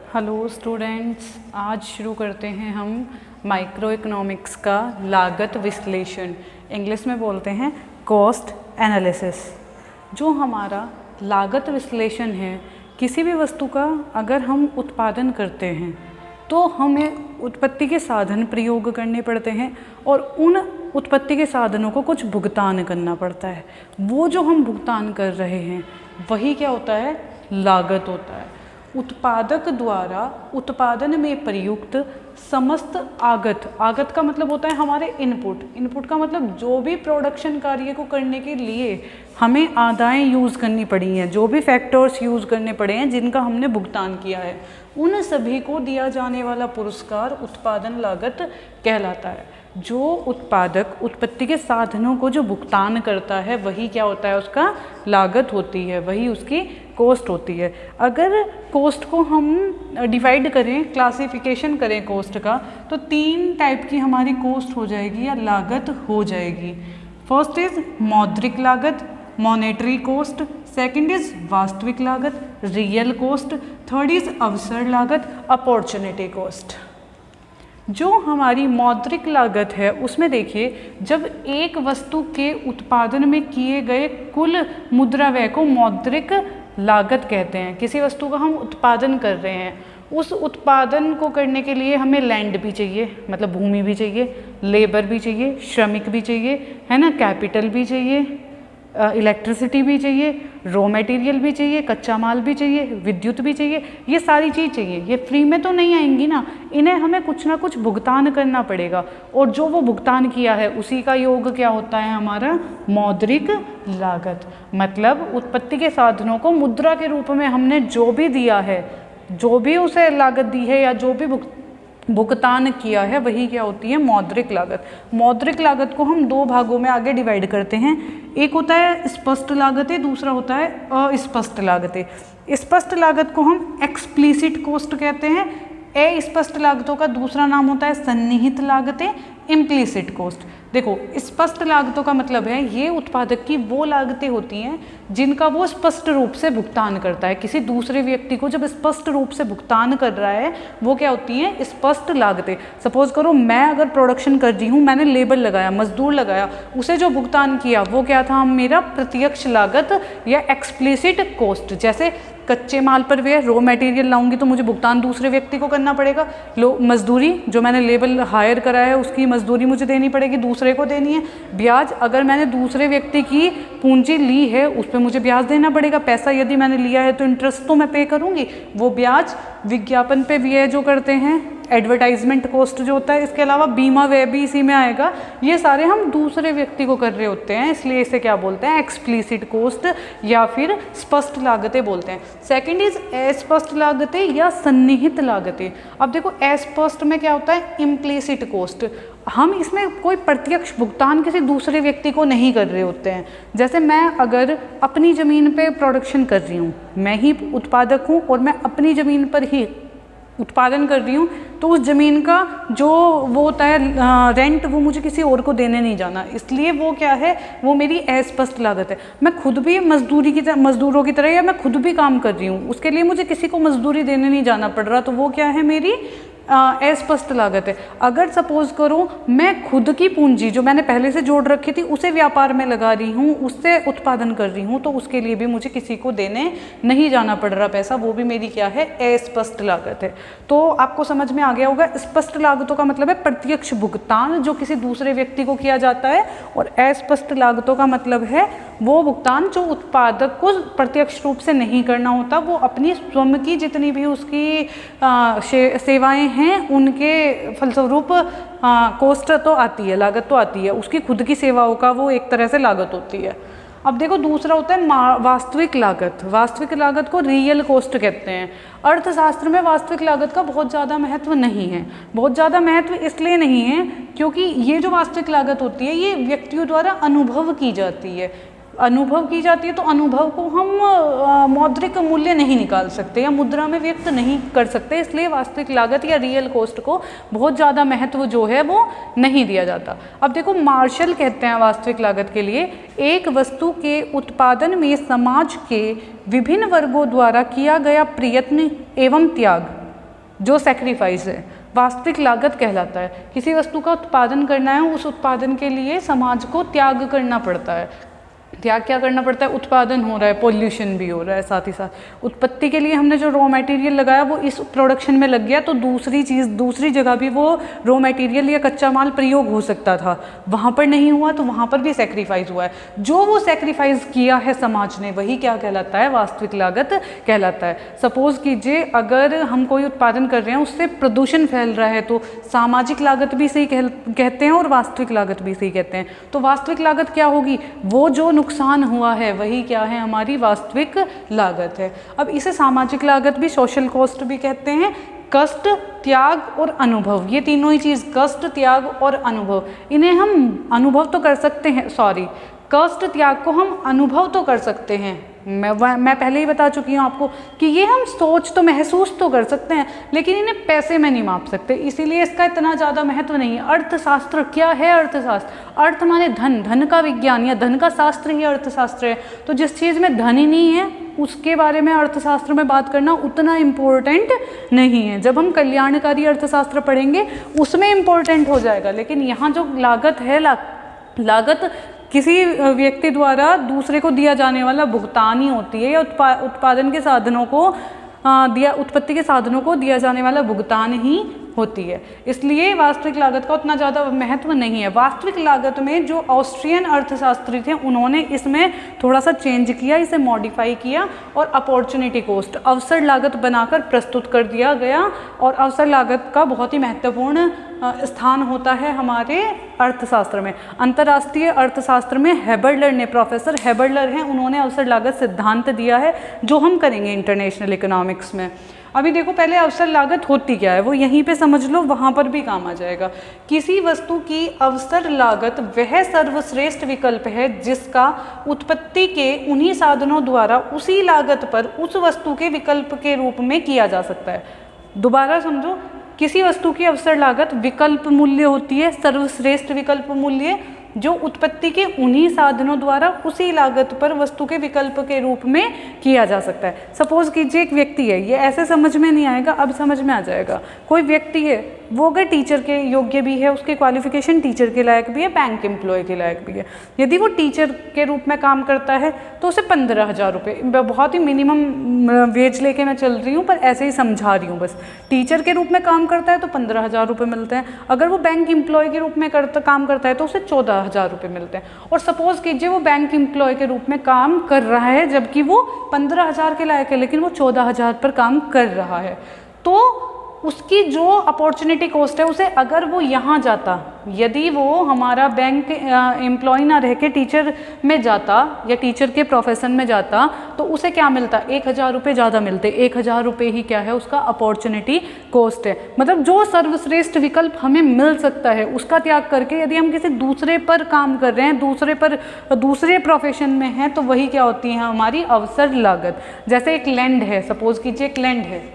Hello students, आज शुरू करते हैं हम माइक्रो इकोनॉमिक्स का लागत विश्लेषण, इंग्लिश में बोलते हैं कॉस्ट एनालिसिस। जो हमारा लागत विश्लेषण है, किसी भी वस्तु का अगर हम उत्पादन करते हैं तो हमें उत्पत्ति के साधन प्रयोग करने पड़ते हैं और उन उत्पत्ति के साधनों को कुछ भुगतान करना पड़ता है। वो जो हम भुगतान कर रहे हैं वही क्या होता है? लागत होता है। उत्पादक द्वारा उत्पादन में प्रयुक्त समस्त आगत का मतलब होता है हमारे इनपुट का मतलब जो भी प्रोडक्शन कार्य को करने के लिए हमें आदाएं यूज़ करनी पड़ी हैं, जो भी फैक्टर्स यूज़ करने पड़े हैं जिनका हमने भुगतान किया है, उन सभी को दिया जाने वाला पुरस्कार उत्पादन लागत कहलाता है। जो उत्पादक उत्पत्ति के साधनों को जो भुगतान करता है वही क्या होता है? उसका लागत होती है, वही उसकी कॉस्ट होती है। अगर कॉस्ट को हम डिवाइड करें, क्लासिफिकेशन करें कॉस्ट का, तो 3 टाइप की हमारी कॉस्ट हो जाएगी या लागत हो जाएगी। फर्स्ट इज मौद्रिक लागत, मॉनेटरी कॉस्ट। सेकंड इज वास्तविक लागत, रियल कॉस्ट। थर्ड इज अवसर लागत, अपॉर्चुनिटी कॉस्ट। जो हमारी मौद्रिक लागत है उसमें देखिए, जब एक वस्तु के उत्पादन में किए गए कुल मुद्रा व्यय को मौद्रिक लागत कहते हैं। किसी वस्तु का हम उत्पादन कर रहे हैं, उस उत्पादन को करने के लिए हमें लैंड भी चाहिए, मतलब भूमि भी चाहिए, लेबर भी चाहिए, श्रमिक भी चाहिए, है ना, कैपिटल भी चाहिए, इलेक्ट्रिसिटी भी चाहिए, रॉ मटेरियल भी चाहिए, कच्चा माल भी चाहिए, विद्युत भी चाहिए। ये सारी चीज़ चाहिए, ये फ्री में तो नहीं आएंगी ना, इन्हें हमें कुछ ना कुछ भुगतान करना पड़ेगा और जो वो भुगतान किया है उसी का योग क्या होता है? हमारा मौद्रिक लागत। मतलब उत्पत्ति के साधनों को मुद्रा के रूप में हमने जो भी दिया है, जो भी उसे लागत दी है या जो भी भुगतान किया है वही क्या होती है? मौद्रिक लागत। मौद्रिक लागत को हम 2 भागों में आगे डिवाइड करते हैं। एक होता है स्पष्ट लागतें, दूसरा होता है अस्पष्ट लागतें। स्पष्ट लागत को हम एक्सप्लिसिट कॉस्ट कहते हैं। अस्पष्ट लागतों का दूसरा नाम होता है सन्निहित लागतें, इम्प्लिसिट कॉस्ट। देखो, स्पष्ट लागतों का मतलब है ये उत्पादक की वो लागतें होती हैं जिनका वो स्पष्ट रूप से भुगतान करता है। किसी दूसरे व्यक्ति को जब स्पष्ट रूप से भुगतान कर रहा है वो क्या होती हैं? स्पष्ट लागतें। सपोज करो मैं अगर प्रोडक्शन कर रही हूँ, मैंने लेबर लगाया, मजदूर लगाया, उसे जो भुगतान किया वो क्या था? मेरा प्रत्यक्ष लागत या एक्सप्लिसिट कॉस्ट। जैसे कच्चे माल पर व्यय, रॉ मटेरियल लाऊंगी तो मुझे भुगतान दूसरे व्यक्ति को करना पड़ेगा। मजदूरी जो मैंने लेबर हायर करा है उसकी मजदूरी मुझे देनी पड़ेगी, दूसरे को देनी है। ब्याज, अगर मैंने दूसरे व्यक्ति की पूंजी ली है उस पर मुझे ब्याज देना पड़ेगा। पैसा यदि मैंने लिया है तो इंटरेस्ट तो मैं पे करूंगी, वो ब्याज। विज्ञापन पे व्यय जो करते हैं, एडवर्टाइजमेंट कॉस्ट जो होता है, इसके अलावा बीमा व्यय भी इसी में आएगा। ये सारे हम दूसरे व्यक्ति को कर रहे होते हैं, इसलिए इसे क्या बोलते हैं? एक्सप्लिसिट कॉस्ट या फिर स्पष्ट लागतें बोलते हैं। सेकंड इज अस्पष्ट लागतें या सन्निहित लागतें। अब देखो, अस्पष्ट में क्या होता है? Implicit cost. हम इसमें कोई प्रत्यक्ष भुगतान किसी दूसरे व्यक्ति को नहीं कर रहे होते हैं। जैसे मैं अगर अपनी ज़मीन पे प्रोडक्शन कर रही हूँ, मैं ही उत्पादक हूँ और मैं अपनी ज़मीन पर ही उत्पादन कर रही हूँ, तो उस ज़मीन का जो वो होता है रेंट, वो मुझे किसी और को देने नहीं जाना, इसलिए वो क्या है? वो मेरी अस्पष्ट लागत है। मैं खुद भी मजदूरों की तरह या मैं खुद भी काम कर रही हूँ, उसके लिए मुझे किसी को मजदूरी देने नहीं जाना पड़ रहा, तो वो क्या है? मेरी अस्पष्ट लागत है। अगर सपोज करो मैं खुद की पूंजी जो मैंने पहले से जोड़ रखी थी उसे व्यापार में लगा रही हूँ, उससे उत्पादन कर रही हूँ, तो उसके लिए भी मुझे किसी को देने नहीं जाना पड़ रहा पैसा, वो भी मेरी क्या है? अस्पष्ट लागत है। तो आपको समझ में आ गया होगा, स्पष्ट लागतों का मतलब है प्रत्यक्ष भुगतान जो किसी दूसरे व्यक्ति को किया जाता है, और अस्पष्ट लागतों का मतलब है वो भुगतान जो उत्पादक को प्रत्यक्ष रूप से नहीं करना होता, वो अपनी स्वयं की जितनी भी उसकी सेवाएं हैं उनके फलस्वरूप कॉस्ट तो आती है, लागत तो आती है, उसकी खुद की सेवाओं का वो एक तरह से लागत होती है। अब देखो, दूसरा होता है वास्तविक लागत। वास्तविक लागत को रियल कॉस्ट कहते हैं। अर्थशास्त्र में वास्तविक लागत का बहुत ज़्यादा महत्व नहीं है। बहुत ज़्यादा महत्व इसलिए नहीं है क्योंकि ये जो वास्तविक लागत होती है ये व्यक्तियों द्वारा अनुभव की जाती है। तो अनुभव को हम मौद्रिक मूल्य नहीं निकाल सकते या मुद्रा में व्यक्त नहीं कर सकते, इसलिए वास्तविक लागत या रियल कॉस्ट को बहुत ज़्यादा महत्व जो है वो नहीं दिया जाता। अब देखो, मार्शल कहते हैं वास्तविक लागत के लिए, एक वस्तु के उत्पादन में समाज के विभिन्न वर्गों द्वारा किया गया प्रयत्न एवं त्याग, जो सेक्रीफाइस है वास्तविक लागत कहलाता है। किसी वस्तु का उत्पादन करना है, उस उत्पादन के लिए समाज को त्याग करना पड़ता है। त्याग क्या करना पड़ता है? उत्पादन हो रहा है, पोल्यूशन भी हो रहा है, साथ ही साथ उत्पत्ति के लिए हमने जो रॉ मटेरियल लगाया वो इस प्रोडक्शन में लग गया, तो दूसरी चीज़ दूसरी जगह भी वो रॉ मटेरियल या कच्चा माल प्रयोग हो सकता था, वहाँ पर नहीं हुआ तो वहाँ पर भी सेक्रीफाइस हुआ है। जो वो सेक्रीफाइस किया है समाज ने वही क्या कहलाता है? वास्तविक लागत कहलाता है। सपोज कीजिए अगर हम कोई उत्पादन कर रहे हैं, उससे प्रदूषण फैल रहा है, तो सामाजिक लागत भी सही कहते हैं और वास्तविक लागत भी सही कहते हैं। तो वास्तविक लागत क्या होगी? वो जो नुकसान हुआ है वही क्या है? हमारी वास्तविक लागत है। अब इसे सामाजिक लागत भी, सोशल कॉस्ट भी कहते हैं। कष्ट, त्याग और अनुभव, ये तीनों ही चीज़, कष्ट, त्याग और अनुभव, इन्हें हम अनुभव तो कर सकते हैं, कष्ट त्याग को हम अनुभव तो कर सकते हैं। मैं पहले ही बता चुकी हूँ आपको कि ये हम सोच तो महसूस तो कर सकते हैं, लेकिन इन्हें पैसे में नहीं माप सकते, इसीलिए इसका इतना ज़्यादा महत्व नहीं है। अर्थशास्त्र क्या है? अर्थशास्त्र, अर्थ माने धन, धन का विज्ञान या धन का शास्त्र ही अर्थशास्त्र है। तो जिस चीज़ में धन ही नहीं है उसके बारे में अर्थशास्त्र में बात करना उतना इम्पोर्टेंट नहीं है। जब हम कल्याणकारी अर्थशास्त्र पढ़ेंगे उसमें इम्पोर्टेंट हो जाएगा, लेकिन यहाँ जो लागत है, लागत किसी व्यक्ति द्वारा दूसरे को दिया जाने वाला भुगतान ही होती है, या उत्पादन के साधनों को उत्पत्ति के साधनों को दिया जाने वाला भुगतान ही होती है। इसलिए वास्तविक लागत का उतना ज़्यादा महत्व नहीं है। वास्तविक लागत में जो ऑस्ट्रियन अर्थशास्त्री थे उन्होंने इसमें थोड़ा सा चेंज किया, इसे मॉडिफाई किया और अपॉर्चुनिटी कॉस्ट, अवसर लागत बनाकर प्रस्तुत कर दिया गया। और अवसर लागत का बहुत ही महत्वपूर्ण स्थान होता है हमारे अर्थशास्त्र में। अंतर्राष्ट्रीय अर्थशास्त्र में हेबर्लर ने, प्रोफेसर हेबर्लर हैं, उन्होंने अवसर लागत सिद्धांत दिया है, जो हम करेंगे इंटरनेशनल इकोनॉमिक्स में। अभी देखो पहले अवसर लागत होती क्या है वो यहीं पे समझ लो, वहाँ पर भी काम आ जाएगा। किसी वस्तु की अवसर लागत वह सर्वश्रेष्ठ विकल्प है जिसका उत्पत्ति के उन्हीं साधनों द्वारा उसी लागत पर उस वस्तु के विकल्प के रूप में किया जा सकता है। दोबारा समझो, किसी वस्तु की अवसर लागत विकल्प मूल्य होती है, सर्वश्रेष्ठ विकल्प मूल्य, जो उत्पत्ति के उन्हीं साधनों द्वारा उसी लागत पर वस्तु के विकल्प के रूप में किया जा सकता है। सपोज कीजिए एक व्यक्ति है, ये ऐसे समझ में नहीं आएगा, अब समझ में आ जाएगा। कोई व्यक्ति है, वो अगर टीचर के योग्य भी है, उसके क्वालिफिकेशन टीचर के लायक भी है, बैंक एम्प्लॉय के लायक भी है, यदि वो टीचर के रूप में काम करता है तो उसे 15,000 रुपये, बहुत ही मिनिमम वेज लेके मैं चल रही हूँ पर ऐसे ही समझा रही हूँ बस। टीचर के रूप में काम करता है तो 15,000 रुपये मिलते हैं। अगर वो बैंक एम्प्लॉय के रूप में काम करता है तो उसे 14,000 रुपये मिलते हैं। और सपोज कीजिए वो बैंक एम्प्लॉय के रूप में काम कर रहा है जबकि वो 15,000 के लायक है, लेकिन वो 14,000 पर काम कर रहा है, तो उसकी जो अपॉर्चुनिटी कॉस्ट है उसे, अगर वो यहाँ जाता, यदि वो हमारा बैंक एम्प्लॉय ना रह के टीचर में जाता या टीचर के प्रोफेशन में जाता, तो उसे क्या मिलता? 1,000 रुपये ज़्यादा मिलते। 1,000 रुपये ही क्या है? उसका अपॉर्चुनिटी कॉस्ट है। मतलब जो सर्वश्रेष्ठ विकल्प हमें मिल सकता है उसका त्याग करके यदि हम किसी दूसरे पर काम कर रहे हैं, दूसरे प्रोफेशन में हैं, तो वही क्या होती है? हमारी अवसर लागत। जैसे एक लैंड है, सपोज कीजिए एक लैंड है,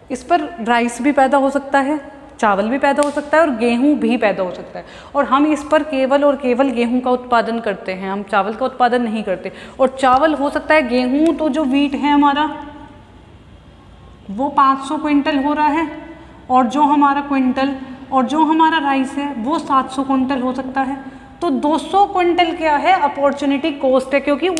इस पर राइस भी पैदा हो सकता है, चावल भी पैदा हो सकता है और गेहूं भी पैदा हो सकता है, और हम इस पर केवल और केवल गेहूं का उत्पादन करते हैं, हम चावल का उत्पादन नहीं करते। और चावल हो सकता है, गेहूं तो जो वीट है हमारा वो 500 क्विंटल हो रहा है, और जो हमारा राइस है वो 700 क्विंटल हो सकता है। तो 200 क्विंटल क्या है? अपॉर्चुनिटी कॉस्ट है, क्योंकि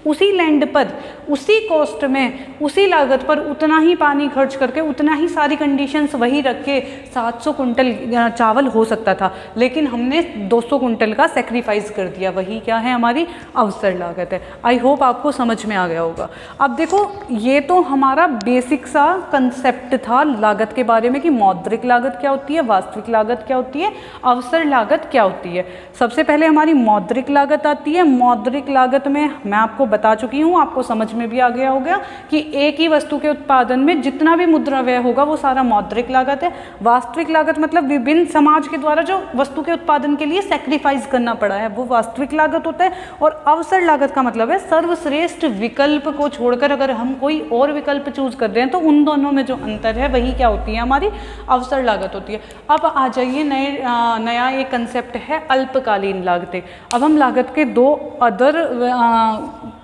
उसी लैंड पर, उसी कॉस्ट में, उसी लागत पर उतना ही पानी खर्च करके, उतना ही सारी कंडीशंस वही रख के 700 कुंटल चावल हो सकता था, लेकिन हमने 200 कुंटल का सेक्रीफाइस कर दिया। वही क्या है? हमारी अवसर लागत है। आई होप आपको समझ में आ गया होगा। अब देखो, ये तो हमारा बेसिक सा कंसेप्ट था लागत के बारे में कि मौद्रिक लागत क्या होती है, वास्तविक लागत क्या होती है, अवसर लागत क्या होती है। सबसे पहले हमारी मौद्रिक लागत आती है। मौद्रिक लागत में मैं आपको बता चुकी हूँ, आपको समझ में भी आ गया होगा कि एक ही वस्तु के उत्पादन में जितना भी मुद्रा व्यय होगा वो सारा मौद्रिक लागत है। वास्तविक लागत मतलब विभिन्न समाज के द्वारा जो वस्तु के उत्पादन के लिए सेक्रीफाइस करना पड़ा है वो वास्तविक लागत होता है। और अवसर लागत का मतलब है सर्वश्रेष्ठ विकल्प को छोड़कर अगर हम कोई और विकल्प चूज कर रहे हैं तो उन दोनों में जो अंतर है वही क्या होती है? हमारी अवसर लागत होती है। अब आ जाइए नया एक कंसेप्ट है अल्पकालीन लागतें। अब हम लागत के दो अदर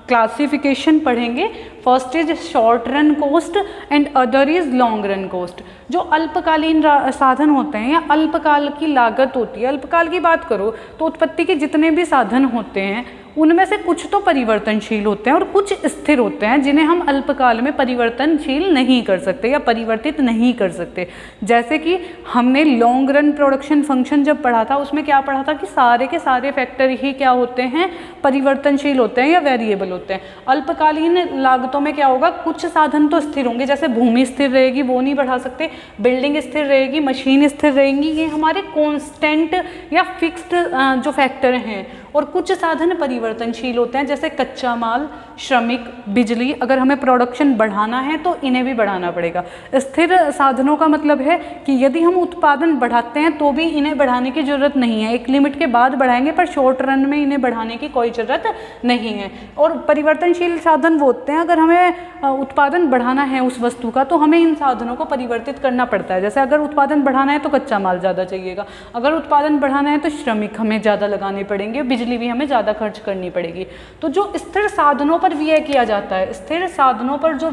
क्लासिफिकेशन पढ़ेंगे। First is short run cost and other is long run cost. जो अल्पकालीन साधन होते हैं या अल्पकाल की लागत होती है, अल्पकाल की बात करो तो उत्पत्ति के जितने भी साधन होते हैं उनमें से कुछ तो परिवर्तनशील होते हैं और कुछ स्थिर होते हैं जिन्हें हम अल्पकाल में परिवर्तनशील नहीं कर सकते या परिवर्तित नहीं कर सकते। जैसे कि हमने लॉन्ग रन प्रोडक्शन फंक्शन जब पढ़ा था, उसमें क्या पढ़ा था कि सारे के सारे फैक्टर ही क्या होते हैं, परिवर्तनशील होते हैं या वेरिएबल होते हैं। अल्पकालीन लागतों में क्या होगा, कुछ साधन तो स्थिर होंगे, जैसे भूमि स्थिर रहेगी, वो नहीं बढ़ा सकते, बिल्डिंग स्थिर रहेगी, मशीन स्थिर रहेंगी, ये हमारे कॉन्स्टेंट या फिक्स्ड जो फैक्टर हैं। और कुछ साधन परिवर्तनशील होते हैं, जैसे कच्चा माल, श्रमिक, बिजली। अगर हमें प्रोडक्शन बढ़ाना है तो इन्हें भी बढ़ाना पड़ेगा। स्थिर साधनों का मतलब है कि यदि हम उत्पादन बढ़ाते हैं तो भी इन्हें बढ़ाने की ज़रूरत नहीं है, एक लिमिट के बाद बढ़ाएंगे, पर शॉर्ट रन में इन्हें बढ़ाने की कोई ज़रूरत नहीं है। और परिवर्तनशील साधन वो होते हैं, अगर हमें उत्पादन बढ़ाना है उस वस्तु का तो हमें इन साधनों को परिवर्तित करना पड़ता है। जैसे अगर उत्पादन बढ़ाना है तो कच्चा माल ज़्यादा चाहिएगा, अगर उत्पादन बढ़ाना है तो श्रमिक हमें ज़्यादा लगाने पड़ेंगे, बिजली भी हमें ज़्यादा खर्च करनी पड़ेगी। तो जो स्थिर साधनों पर व्यय किया जाता है, स्थिर साधनों पर जो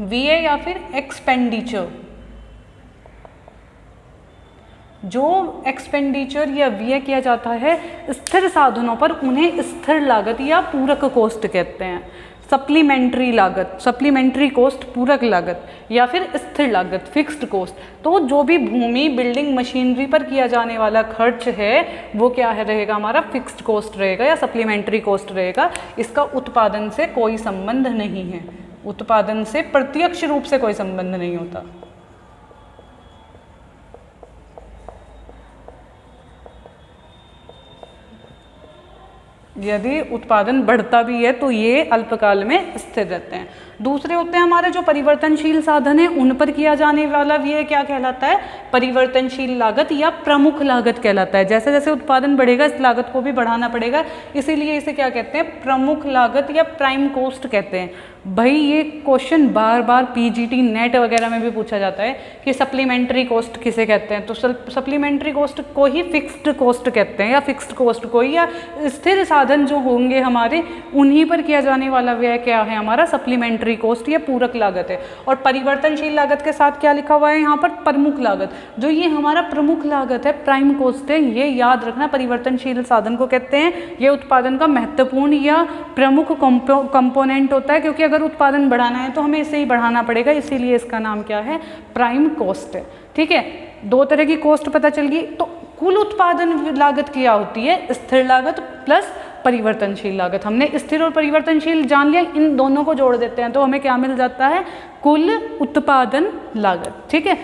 व्यय या फिर एक्सपेंडिचर, जो एक्सपेंडिचर या व्यय किया जाता है स्थिर साधनों पर, उन्हें स्थिर लागत या पूरक कॉस्ट कहते हैं। सप्लीमेंट्री लागत, सप्लीमेंट्री कॉस्ट, पूरक लागत या फिर स्थिर लागत, फिक्स्ड कॉस्ट। तो जो भी भूमि, बिल्डिंग, मशीनरी पर किया जाने वाला खर्च है वो क्या है रहेगा, हमारा फिक्स्ड कॉस्ट रहेगा या सप्लीमेंट्री कॉस्ट रहेगा। इसका उत्पादन से कोई संबंध नहीं है, उत्पादन से प्रत्यक्ष रूप से कोई संबंध नहीं होता। यदि उत्पादन बढ़ता भी है तो ये अल्पकाल में स्थिर रहते हैं। दूसरे होते हैं हमारे जो परिवर्तनशील साधन है, उन पर किया जाने वाला व्यय क्या कहलाता है, परिवर्तनशील लागत या प्रमुख लागत कहलाता है। जैसे जैसे उत्पादन बढ़ेगा इस लागत को भी बढ़ाना पड़ेगा, इसीलिए इसे क्या कहते हैं, प्रमुख लागत या प्राइम कॉस्ट कहते हैं। भाई ये क्वेश्चन बार बार पीजीटी नेट वगैरह में भी पूछा जाता है कि सप्लीमेंट्री कॉस्ट किसे कहते हैं, तो सप्लीमेंट्री कॉस्ट को ही फिक्स्ड कॉस्ट कहते हैं, या फिक्स्ड कॉस्ट को ही, या स्थिर साधन जो होंगे हमारे उन्हीं पर किया जाने वाला व्यय क्या है, हमारा सप्लीमेंट्री कॉस्ट या पूरक लागत है। और परिवर्तनशील लागत के साथ क्या लिखा हुआ है यहाँ पर, प्रमुख लागत। जो ये हमारा प्रमुख लागत है, प्राइम कॉस्ट है, ये याद रखना, परिवर्तनशील साधन को कहते हैं। ये उत्पादन का महत्वपूर्ण या प्रमुख कंपोनेंट होता है, क्योंकि अगर उत्पादन बढ़ाना है तो हमें इसे ही बढ़ाना पड़ेगा, इसीलिए इसका नाम क्या है, प्राइम कॉस्ट है। ठीक है, दो तरह की कॉस्ट पता चल गई। तो कुल उत्पादन लागत क्या होती है, स्थिर लागत प्लस परिवर्तनशील लागत। हमने स्थिर और परिवर्तनशील जान लिया, इन दोनों को जोड़ देते हैं तो हमें क्या मिल जाता है, कुल उत्पादन लागत। ठीक है,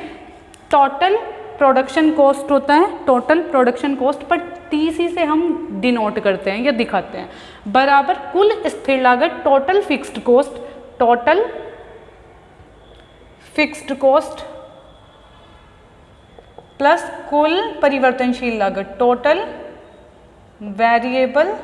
टोटल प्रोडक्शन कॉस्ट होता है, टोटल प्रोडक्शन कॉस्ट, पर टीसी से हम डिनोट करते हैं या दिखाते हैं, बराबर कुल स्थिर लागत, total fixed cost, total fixed cost plus कुल परिवर्तनशील लागत, टोटल वेरिएबल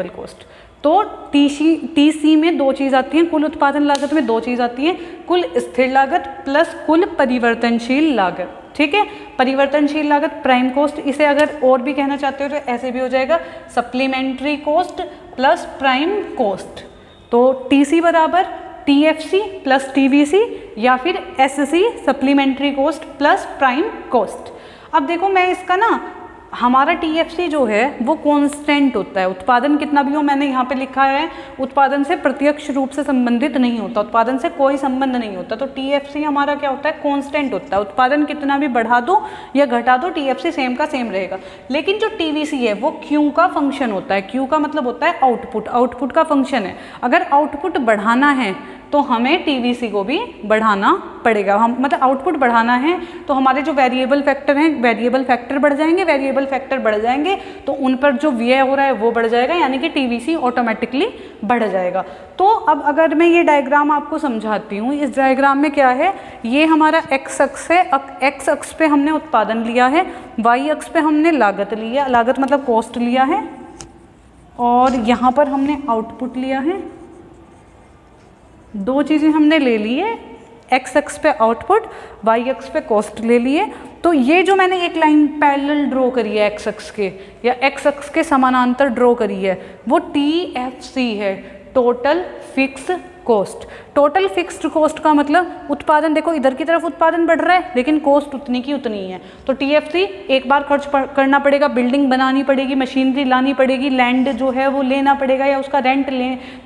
कॉस्ट। तो टीसी में दो चीज़ आती हैं, कुल उत्पादन लागत में दो चीज़ आती हैं, कुल स्थिर लागत प्लस कुल परिवर्तनशील लागत। ठीक है, परिवर्तनशील लागत प्राइम कॉस्ट, इसे अगर और भी कहना चाहते हो तो ऐसे भी हो जाएगा, supplementary cost plus prime cost. तो टीसी बराबर टीएफसी प्लस टीवीसी या फिर SC, supplementary cost plus prime cost. अब देखो मैं इसका ना, हमारा टीएफसी जो है वो कांस्टेंट होता है, उत्पादन कितना भी हो, मैंने यहाँ पे लिखा है उत्पादन से प्रत्यक्ष रूप से संबंधित नहीं होता, उत्पादन से कोई संबंध नहीं होता। तो टीएफसी हमारा क्या होता है, कांस्टेंट होता है, उत्पादन कितना भी बढ़ा दो या घटा दो टीएफसी सेम का सेम रहेगा। लेकिन जो टीवीसी है वो क्यू का फंक्शन होता है, क्यू का मतलब होता है आउटपुट, आउटपुट का फंक्शन है। अगर आउटपुट बढ़ाना है तो हमें टीवीसी को भी बढ़ाना पड़ेगा, हम मतलब आउटपुट बढ़ाना है तो हमारे जो वेरिएबल फैक्टर हैं, वेरिएबल फैक्टर बढ़ जाएंगे, वेरिएबल फैक्टर बढ़ जाएंगे तो उन पर जो व्यय हो रहा है वो बढ़ जाएगा, यानी कि टीवीसी ऑटोमेटिकली बढ़ जाएगा। तो अब अगर मैं ये डायग्राम आपको समझाती हूँ, इस डायग्राम में क्या है, ये हमारा एक्स अक्ष है, एक्स अक्ष पे हमने उत्पादन लिया है, वाई अक्ष पे हमने लागत लिया, लागत मतलब कॉस्ट लिया है, और यहाँ पर हमने आउटपुट लिया है। दो चीज़ें हमने ले ली है, एक्स एक्स पे आउटपुट, वाई एक्स पे कॉस्ट ले लिए। तो ये जो मैंने एक लाइन पैरेलल ड्रॉ करी है एक्स एक्स के या एक्स एक्स के समानांतर ड्रॉ करी है, वो TFC है, total fix cost. Total fixed cost का मतलब उत्पादन, देखो इधर की तरफ उत्पादन बढ़ रहा है लेकिन कॉस्ट उतनी की उतनी है। तो TFC एक बार खर्च करना पड़ेगा, बिल्डिंग बनानी पड़ेगी, मशीनरी लानी पड़ेगी, लैंड जो है वो लेना पड़ेगा या उसका रेंट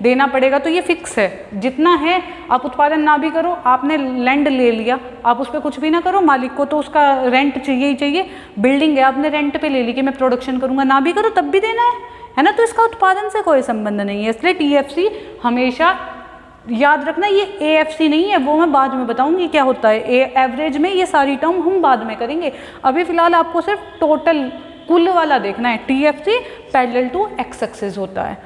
देना पड़ेगा, तो ये फिक्स है। जितना है आप उत्पादन ना भी करो, आपने लैंड ले लिया, आप उस पर कुछ भी ना करो, मालिक को तो उसका रेंट चाहिए ही चाहिए। बिल्डिंग है आपने रेंट पे ले ली कि मैं प्रोडक्शन करूँगा, ना भी करो तब भी देना है ना, तो इसका उत्पादन से कोई संबंध नहीं है। इसलिए TFC हमेशा याद रखना, ये AFC नहीं है, वो मैं बाद में बताऊंगी क्या होता है। एवरेज में ये सारी टर्म हम बाद में करेंगे, अभी फिलहाल आपको सिर्फ टोटल कुल वाला देखना है। TFC parallel to X axis होता है।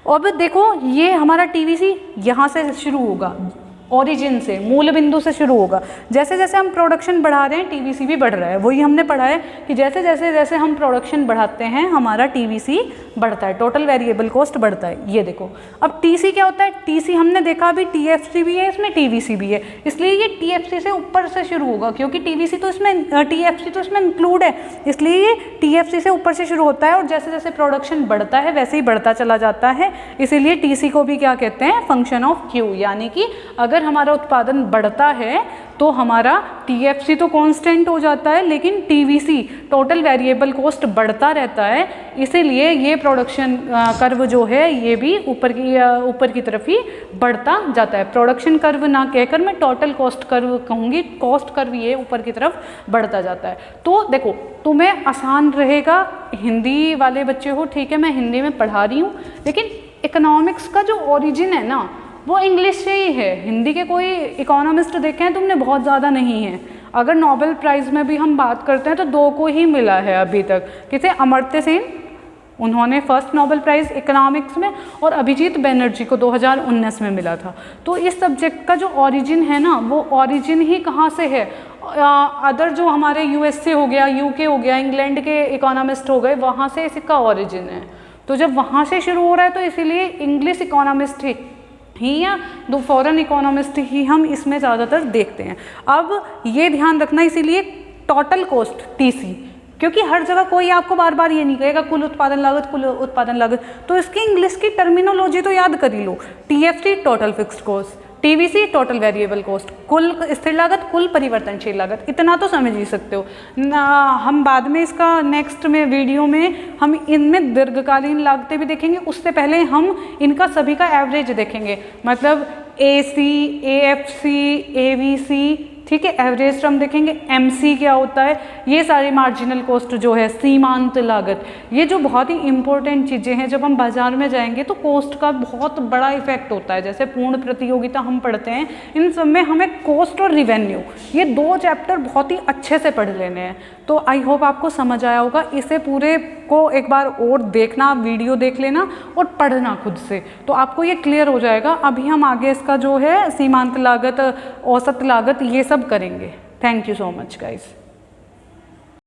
अब देखो ये हमारा TVC यहाँ से शुरू होगा, ओरिजिन से, मूल बिंदु से शुरू होगा। जैसे जैसे हम प्रोडक्शन बढ़ा रहे हैं TVC भी बढ़ रहा है। वही हमने पढ़ा है कि जैसे जैसे हम प्रोडक्शन बढ़ाते हैं हमारा TVC बढ़ता है, टोटल वेरिएबल कॉस्ट बढ़ता है। ये देखो अब TC क्या होता है, TC हमने देखा अभी TFC भी है इसमें, TVC भी है, इसलिए ये TFC से ऊपर से शुरू होगा क्योंकि TVC तो इसमें TFC तो इसमें इंक्लूड है, इसलिए ये TFC से ऊपर से शुरू होता है और जैसे जैसे प्रोडक्शन बढ़ता है वैसे ही बढ़ता चला जाता है। इसीलिए TC को भी क्या कहते हैं, फंक्शन ऑफ Q, यानी कि अगर हमारा उत्पादन बढ़ता है तो हमारा TFC तो कांस्टेंट हो जाता है लेकिन TVC टोटल वेरिएबल कॉस्ट बढ़ता रहता है। इसीलिए ये प्रोडक्शन कर्व जो है ये भी ऊपर की तरफ ही बढ़ता जाता है। प्रोडक्शन कर्व ना कहकर मैं टोटल कॉस्ट कर्व कहूँगी, कॉस्ट कर्व ये ऊपर की तरफ बढ़ता जाता है। तो देखो तुम्हें आसान रहेगा, हिंदी वाले बच्चे हो, ठीक है मैं हिंदी में पढ़ा रही हूँ, लेकिन इकोनॉमिक्स का जो ओरिजिन है ना वो इंग्लिश से ही है। हिंदी के कोई इकोनॉमिस्ट देखे हैं तुमने, बहुत ज़्यादा नहीं है। अगर नोबेल प्राइज़ में भी हम बात करते हैं तो 2 को ही मिला है अभी तक, किसे, अमर्त्य सेन, उन्होंने फर्स्ट नोबेल प्राइज़ इकोनॉमिक्स में, और अभिजीत बनर्जी को 2019 में मिला था। तो इस सब्जेक्ट का जो ओरिजिन है ना वो ओरिजिन ही कहाँ से है, अदर जो हमारे USA हो गया, UK हो गया, इंग्लैंड के इकोनॉमिस्ट हो गए, वहाँ से इसका ओरिजिन है। तो जब वहाँ से शुरू हो रहा है तो इसीलिए इंग्लिश इकोनॉमिस्ट ही या दो फॉरेन इकोनॉमिस्ट ही हम इसमें ज़्यादातर देखते हैं। अब ये ध्यान रखना इसीलिए टोटल कॉस्ट TC, क्योंकि हर जगह कोई आपको बार बार ये नहीं कहेगा कुल उत्पादन लागत, कुल उत्पादन लागत, तो इसकी इंग्लिश की टर्मिनोलॉजी तो याद कर ही लो। TFC total fixed cost, TVC total variable cost, कुल स्थिर लागत, कुल परिवर्तनशील लागत, इतना तो समझ ही सकते हो ना। हम बाद में इसका नेक्स्ट में वीडियो में हम इनमें दीर्घकालीन लागतें भी देखेंगे, उससे पहले हम इनका सभी का एवरेज देखेंगे, मतलब AC, AFC, AVC, ठीक है, एवरेज टर्म देखेंगे। MC क्या होता है, ये सारी मार्जिनल कॉस्ट जो है, सीमांत लागत, ये जो बहुत ही इंपॉर्टेंट चीज़ें हैं। जब हम बाजार में जाएंगे तो कॉस्ट का बहुत बड़ा इफेक्ट होता है। जैसे पूर्ण प्रतियोगिता हम पढ़ते हैं, इन सब में हमें कॉस्ट और रिवेन्यू, ये 2 चैप्टर बहुत ही अच्छे से पढ़ लेने हैं। तो आई होप आपको समझ आया होगा। इसे पूरे को एक बार और देखना, वीडियो देख लेना और पढ़ना खुद से, तो आपको ये क्लियर हो जाएगा। अभी हम आगे इसका जो है सीमांत लागत, औसत लागत, ये सब करेंगे। Thank you so much guys.